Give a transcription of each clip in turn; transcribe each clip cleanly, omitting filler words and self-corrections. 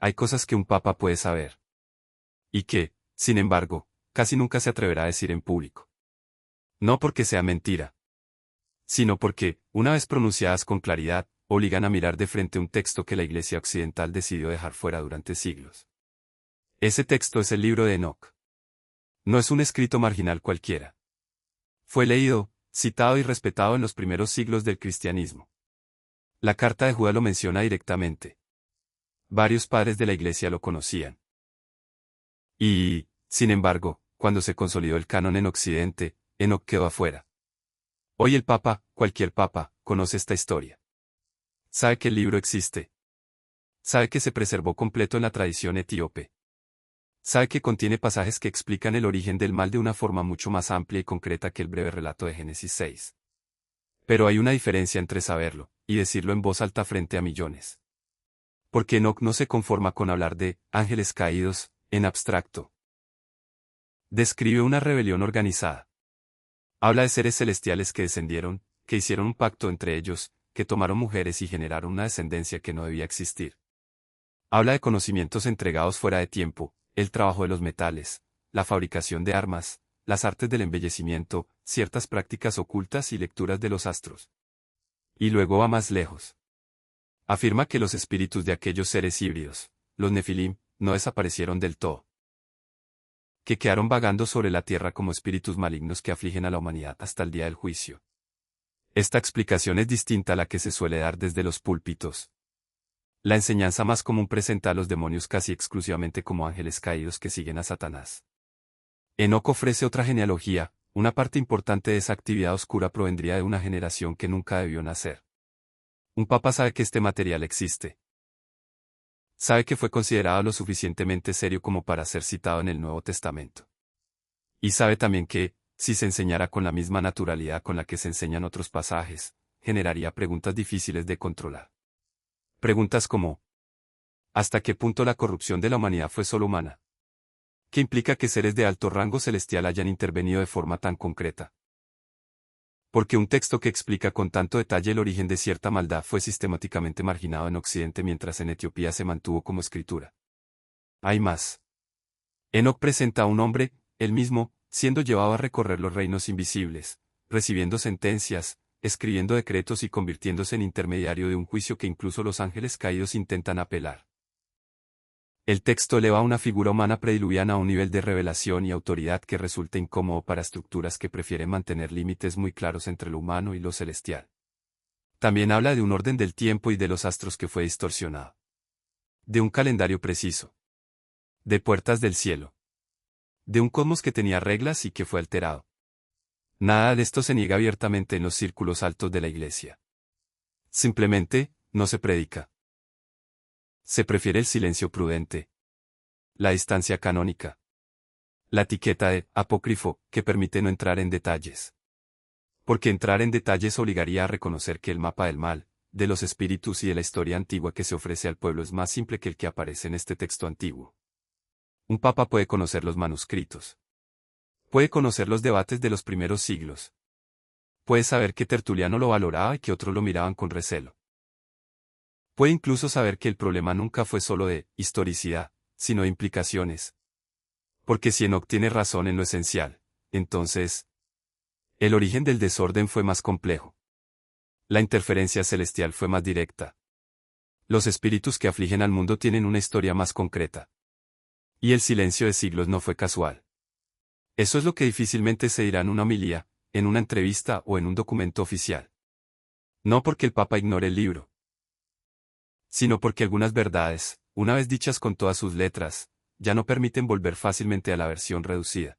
Hay cosas que un papa puede saber. Y que, sin embargo, casi nunca se atreverá a decir en público. No porque sea mentira, sino porque, una vez pronunciadas con claridad, obligan a mirar de frente un texto que la Iglesia occidental decidió dejar fuera durante siglos. Ese texto es el libro de Enoc. No es un escrito marginal cualquiera. Fue leído, citado y respetado en los primeros siglos del cristianismo. La carta de Judá lo menciona directamente. Varios padres de la Iglesia lo conocían. Y, sin embargo, cuando se consolidó el canon en Occidente, Enoc quedó afuera. Hoy el Papa, cualquier Papa, conoce esta historia. Sabe que el libro existe. Sabe que se preservó completo en la tradición etíope. Sabe que contiene pasajes que explican el origen del mal de una forma mucho más amplia y concreta que el breve relato de Génesis 6. Pero hay una diferencia entre saberlo y decirlo en voz alta frente a millones. Porque Enoc no se conforma con hablar de ángeles caídos, en abstracto. Describe una rebelión organizada. Habla de seres celestiales que descendieron, que hicieron un pacto entre ellos, que tomaron mujeres y generaron una descendencia que no debía existir. Habla de conocimientos entregados fuera de tiempo, el trabajo de los metales, la fabricación de armas, las artes del embellecimiento, ciertas prácticas ocultas y lecturas de los astros. Y luego va más lejos. Afirma que los espíritus de aquellos seres híbridos, los Nefilim, no desaparecieron del todo. Que quedaron vagando sobre la tierra como espíritus malignos que afligen a la humanidad hasta el día del juicio. Esta explicación es distinta a la que se suele dar desde los púlpitos. La enseñanza más común presenta a los demonios casi exclusivamente como ángeles caídos que siguen a Satanás. Enoc ofrece otra genealogía, una parte importante de esa actividad oscura provendría de una generación que nunca debió nacer. Un papa sabe que este material existe. Sabe que fue considerado lo suficientemente serio como para ser citado en el Nuevo Testamento. Y sabe también que, si se enseñara con la misma naturalidad con la que se enseñan otros pasajes, generaría preguntas difíciles de controlar. Preguntas como: ¿hasta qué punto la corrupción de la humanidad fue solo humana? ¿Qué implica que seres de alto rango celestial hayan intervenido de forma tan concreta? Porque un texto que explica con tanto detalle el origen de cierta maldad fue sistemáticamente marginado en Occidente mientras en Etiopía se mantuvo como escritura. Hay más. Enoc presenta a un hombre, él mismo, siendo llevado a recorrer los reinos invisibles, recibiendo sentencias, escribiendo decretos y convirtiéndose en intermediario de un juicio que incluso los ángeles caídos intentan apelar. El texto eleva a una figura humana prediluviana a un nivel de revelación y autoridad que resulta incómodo para estructuras que prefieren mantener límites muy claros entre lo humano y lo celestial. También habla de un orden del tiempo y de los astros que fue distorsionado. De un calendario preciso. De puertas del cielo. De un cosmos que tenía reglas y que fue alterado. Nada de esto se niega abiertamente en los círculos altos de la Iglesia. Simplemente, no se predica. Se prefiere el silencio prudente. La distancia canónica. La etiqueta de apócrifo, que permite no entrar en detalles. Porque entrar en detalles obligaría a reconocer que el mapa del mal, de los espíritus y de la historia antigua que se ofrece al pueblo es más simple que el que aparece en este texto antiguo. Un papa puede conocer los manuscritos. Puede conocer los debates de los primeros siglos. Puede saber que Tertuliano lo valoraba y que otros lo miraban con recelo. Puede incluso saber que el problema nunca fue solo de historicidad, sino de implicaciones. Porque si Enoc tiene razón en lo esencial, entonces, el origen del desorden fue más complejo. La interferencia celestial fue más directa. Los espíritus que afligen al mundo tienen una historia más concreta. Y el silencio de siglos no fue casual. Eso es lo que difícilmente se dirá en una homilía, en una entrevista o en un documento oficial. No porque el Papa ignore el libro, sino porque algunas verdades, una vez dichas con todas sus letras, ya no permiten volver fácilmente a la versión reducida.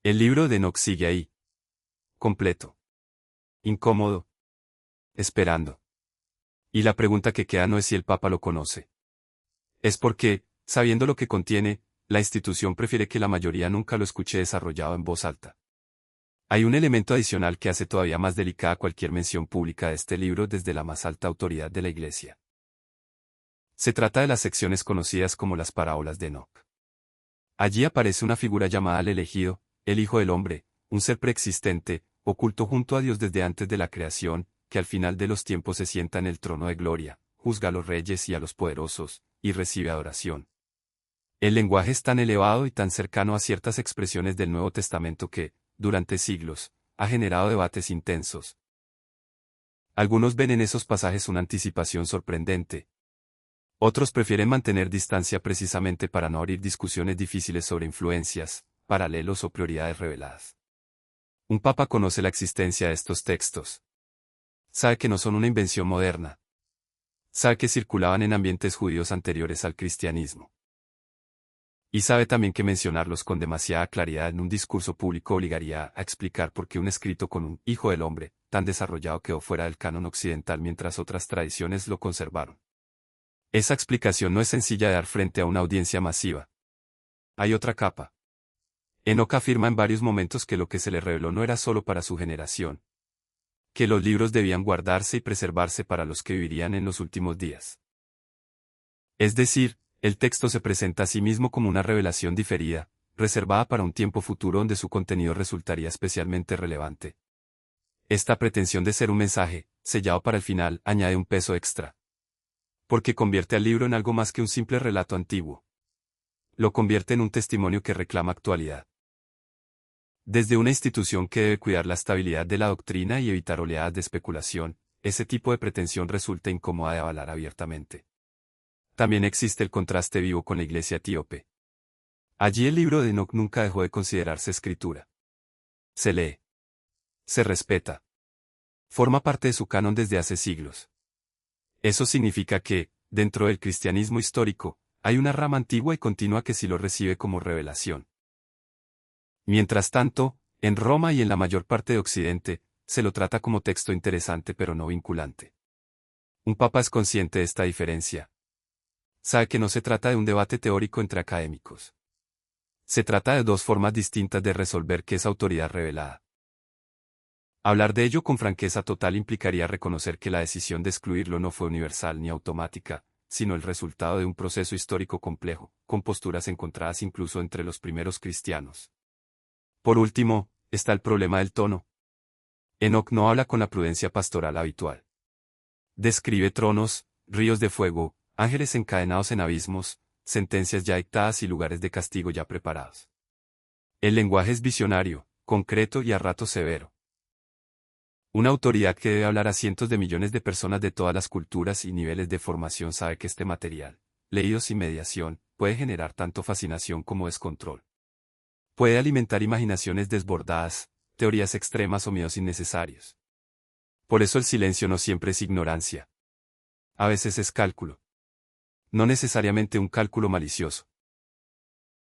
El libro de Enoc sigue ahí. Completo. Incómodo. Esperando. Y la pregunta que queda no es si el Papa lo conoce. Es porque, sabiendo lo que contiene, la institución prefiere que la mayoría nunca lo escuche desarrollado en voz alta. Hay un elemento adicional que hace todavía más delicada cualquier mención pública de este libro desde la más alta autoridad de la Iglesia. Se trata de las secciones conocidas como las parábolas de Enoc. Allí aparece una figura llamada el elegido, el Hijo del Hombre, un ser preexistente, oculto junto a Dios desde antes de la creación, que al final de los tiempos se sienta en el trono de gloria, juzga a los reyes y a los poderosos, y recibe adoración. El lenguaje es tan elevado y tan cercano a ciertas expresiones del Nuevo Testamento que, durante siglos, ha generado debates intensos. Algunos ven en esos pasajes una anticipación sorprendente. Otros prefieren mantener distancia precisamente para no abrir discusiones difíciles sobre influencias, paralelos o prioridades reveladas. Un papa conoce la existencia de estos textos. Sabe que no son una invención moderna. Sabe que circulaban en ambientes judíos anteriores al cristianismo. Y sabe también que mencionarlos con demasiada claridad en un discurso público obligaría a explicar por qué un escrito con un Hijo del Hombre tan desarrollado quedó fuera del canon occidental mientras otras tradiciones lo conservaron. Esa explicación no es sencilla de dar frente a una audiencia masiva. Hay otra capa. Enoc afirma en varios momentos que lo que se le reveló no era solo para su generación, que los libros debían guardarse y preservarse para los que vivirían en los últimos días. Es decir, el texto se presenta a sí mismo como una revelación diferida, reservada para un tiempo futuro donde su contenido resultaría especialmente relevante. Esta pretensión de ser un mensaje, sellado para el final, añade un peso extra. Porque convierte al libro en algo más que un simple relato antiguo. Lo convierte en un testimonio que reclama actualidad. Desde una institución que debe cuidar la estabilidad de la doctrina y evitar oleadas de especulación, ese tipo de pretensión resulta incómoda de avalar abiertamente. También existe el contraste vivo con la iglesia etíope. Allí el libro de Enoc nunca dejó de considerarse escritura. Se lee. Se respeta. Forma parte de su canon desde hace siglos. Eso significa que, dentro del cristianismo histórico, hay una rama antigua y continua que sí lo recibe como revelación. Mientras tanto, en Roma y en la mayor parte de Occidente, se lo trata como texto interesante pero no vinculante. Un papa es consciente de esta diferencia. Sabe que no se trata de un debate teórico entre académicos. Se trata de dos formas distintas de resolver qué es autoridad revelada. Hablar de ello con franqueza total implicaría reconocer que la decisión de excluirlo no fue universal ni automática, sino el resultado de un proceso histórico complejo, con posturas encontradas incluso entre los primeros cristianos. Por último, está el problema del tono. Enoc no habla con la prudencia pastoral habitual. Describe tronos, ríos de fuego, ángeles encadenados en abismos, sentencias ya dictadas y lugares de castigo ya preparados. El lenguaje es visionario, concreto y a ratos severo. Una autoridad que debe hablar a cientos de millones de personas de todas las culturas y niveles de formación sabe que este material, leído sin mediación, puede generar tanto fascinación como descontrol. Puede alimentar imaginaciones desbordadas, teorías extremas o miedos innecesarios. Por eso el silencio no siempre es ignorancia. A veces es cálculo. No necesariamente un cálculo malicioso,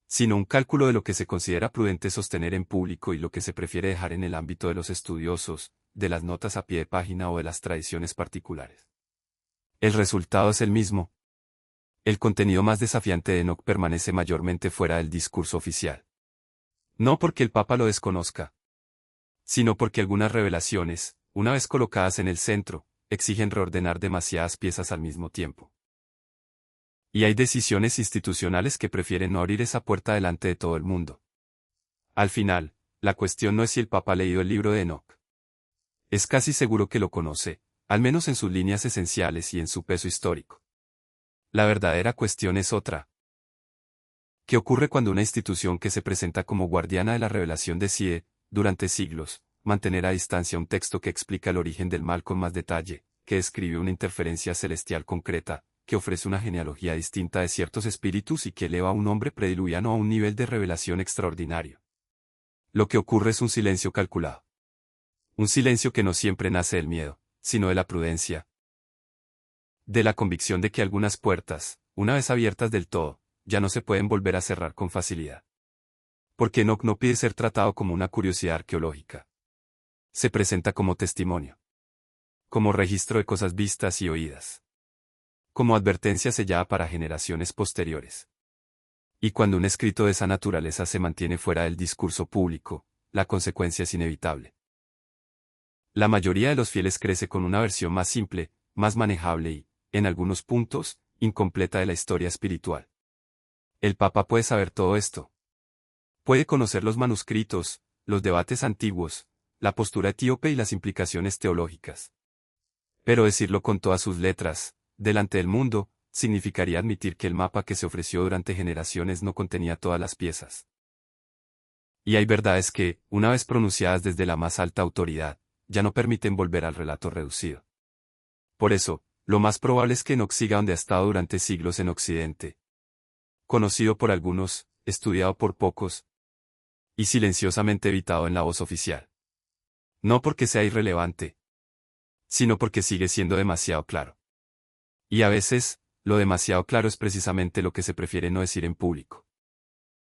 sino un cálculo de lo que se considera prudente sostener en público y lo que se prefiere dejar en el ámbito de los estudiosos, de las notas a pie de página o de las tradiciones particulares. El resultado es el mismo. El contenido más desafiante de Enoc permanece mayormente fuera del discurso oficial. No porque el Papa lo desconozca, sino porque algunas revelaciones, una vez colocadas en el centro, exigen reordenar demasiadas piezas al mismo tiempo. Y hay decisiones institucionales que prefieren no abrir esa puerta delante de todo el mundo. Al final, la cuestión no es si el Papa ha leído el libro de Enoc. Es casi seguro que lo conoce, al menos en sus líneas esenciales y en su peso histórico. La verdadera cuestión es otra. ¿Qué ocurre cuando una institución que se presenta como guardiana de la revelación decide, durante siglos, mantener a distancia un texto que explica el origen del mal con más detalle, que describe una interferencia celestial concreta, que ofrece una genealogía distinta de ciertos espíritus y que eleva a un hombre prediluviano a un nivel de revelación extraordinario? Lo que ocurre es un silencio calculado. Un silencio que no siempre nace del miedo, sino de la prudencia. De la convicción de que algunas puertas, una vez abiertas del todo, ya no se pueden volver a cerrar con facilidad. Porque Enoc no pide ser tratado como una curiosidad arqueológica. Se presenta como testimonio. Como registro de cosas vistas y oídas. Como advertencia sellada para generaciones posteriores. Y cuando un escrito de esa naturaleza se mantiene fuera del discurso público, la consecuencia es inevitable. La mayoría de los fieles crece con una versión más simple, más manejable y, en algunos puntos, incompleta de la historia espiritual. El Papa puede saber todo esto. Puede conocer los manuscritos, los debates antiguos, la postura etíope y las implicaciones teológicas. Pero decirlo con todas sus letras, delante del mundo, significaría admitir que el mapa que se ofreció durante generaciones no contenía todas las piezas. Y hay verdades que, una vez pronunciadas desde la más alta autoridad, ya no permiten volver al relato reducido. Por eso, lo más probable es que Enoch siga donde ha estado durante siglos en Occidente. Conocido por algunos, estudiado por pocos, y silenciosamente evitado en la voz oficial. No porque sea irrelevante, sino porque sigue siendo demasiado claro. Y a veces, lo demasiado claro es precisamente lo que se prefiere no decir en público.